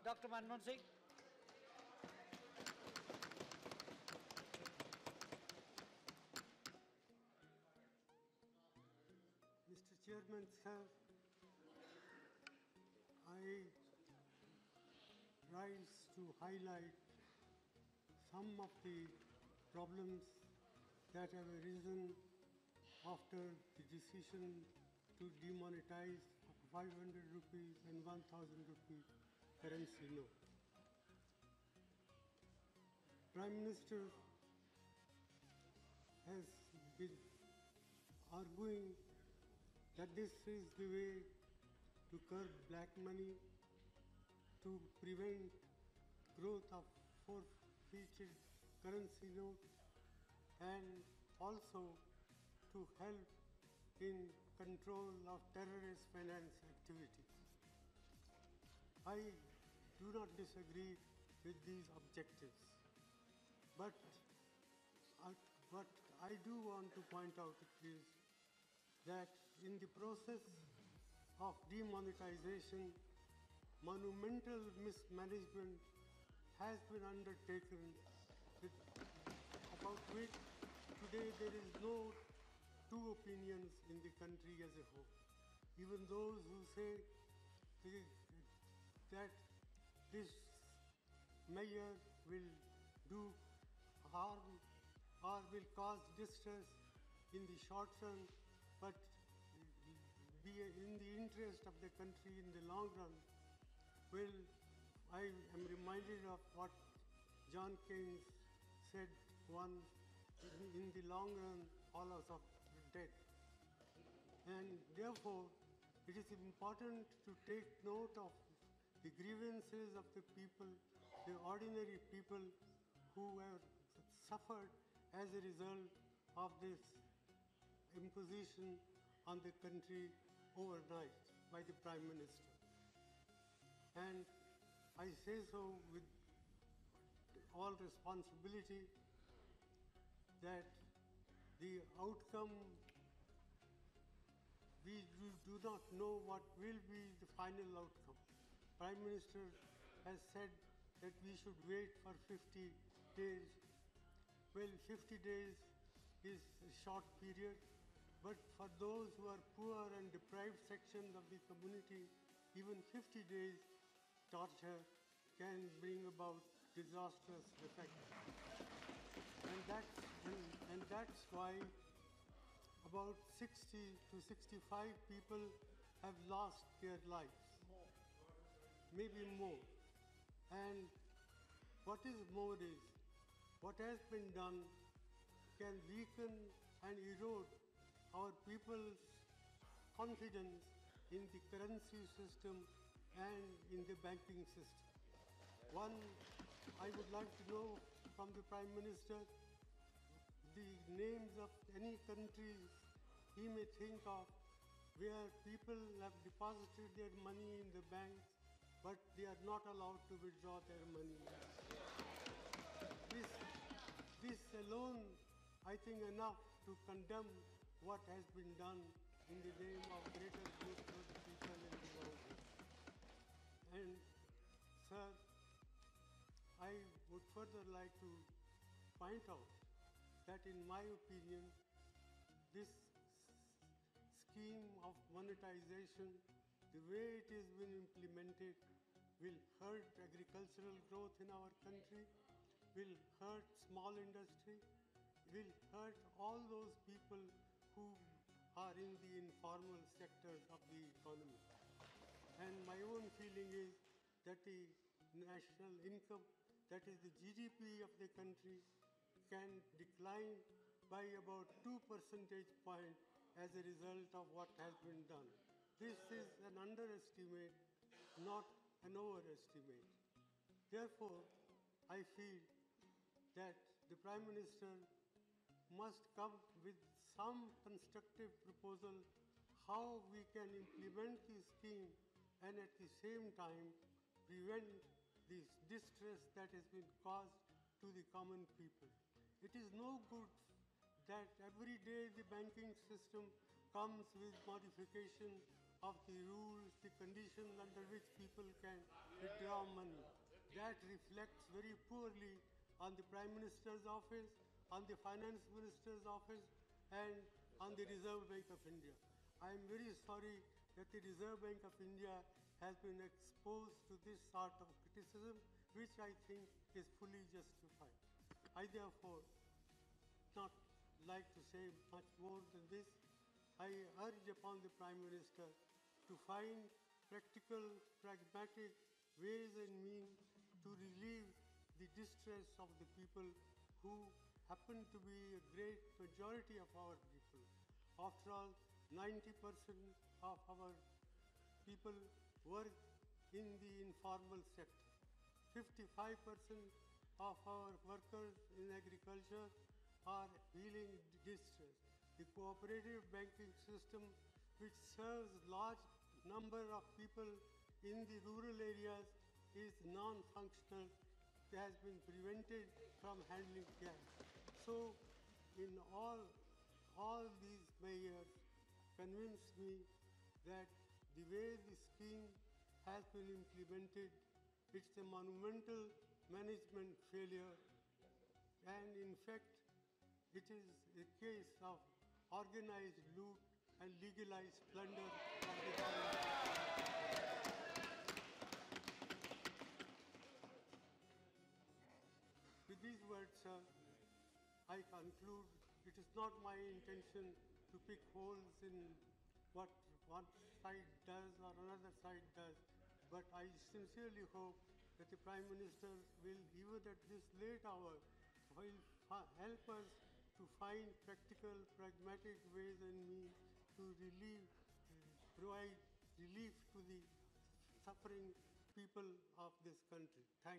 Dr. Manmohan Singh. Mr. Chairman, sir, I rise to highlight some of the problems that have arisen after the decision to demonetize 500 rupees and 1000 rupee currency note. Prime Minister has been arguing that this is the way to curb black money, to prevent growth of forfeited currency notes, and also to help in control of terrorist finance activity. I do not disagree with these objectives, but what I do want to point out is that in the process of demonetization, monumental mismanagement has been undertaken, about which today there is no two opinions in the country as a whole. Even those who say that this measure will do harm or will cause distress in the short run, but be in the interest of the country in the long run. Well, I am reminded of what John Keynes said once, in the long run, all of us are dead. And therefore, it is important to take note of the grievances of the people, the ordinary people who have suffered as a result of this imposition on the country overnight by the Prime Minister. And I say so with all responsibility that the outcome, we do not know what will be the final outcome. Prime Minister has said that we should wait for 50 days. Well, 50 days is a short period, but for those who are poor and deprived sections of the community, even 50 days torture can bring about disastrous effects. And that's why about 60 to 65 people have lost their lives, maybe more. And what is more is, what has been done can weaken and erode our people's confidence in the currency system and in the banking system. One, I would like to know from the Prime Minister the names of any countries he may think of where people have deposited their money in the banks, but they are not allowed to withdraw their money. This alone, I think, enough to condemn what has been done in the name of greater good for the people in the world. And, sir, I would further like to point out that, in my opinion, this scheme of monetization, the way it has been implemented, will hurt agricultural growth in our country, will hurt small industry, will hurt all those people who are in the informal sectors of the economy. And my own feeling is that the national income, that is the GDP of the country, can decline by about 2 percentage points as a result of what has been done. This is an underestimate, not an overestimate. Therefore, I feel that the Prime Minister must come with some constructive proposal how we can implement the scheme and at the same time prevent this distress that has been caused to the common people. It is no good that every day the banking system comes with modification of the rules, the conditions under which people can withdraw money. That reflects very poorly on the Prime Minister's office, on the Finance Minister's office, and on the Reserve Bank of India. I am very sorry that the Reserve Bank of India has been exposed to this sort of criticism, which I think is fully justified. I therefore not like to say much more than this. I urge upon the Prime Minister to find practical, pragmatic ways and means to relieve the distress of the people who happen to be a great majority of our people. After all, 90% of our people work in the informal sector. 55% of our workers in agriculture are feeling distress. The cooperative banking system, which serves large number of people in the rural areas, is non-functional. It has been prevented from handling cash. So, in all these measures convince me that the way the scheme has been implemented, it's a monumental management failure, and in fact, it is a case of organized loot and legalized plunder of the government. With these words, sir, I conclude it is not my intention to pick holes in what one side does or another side does, but I sincerely hope that the Prime Minister will, even at this late hour, will help us to find practical, pragmatic ways and means to provide relief to the suffering people of this country. Thank you.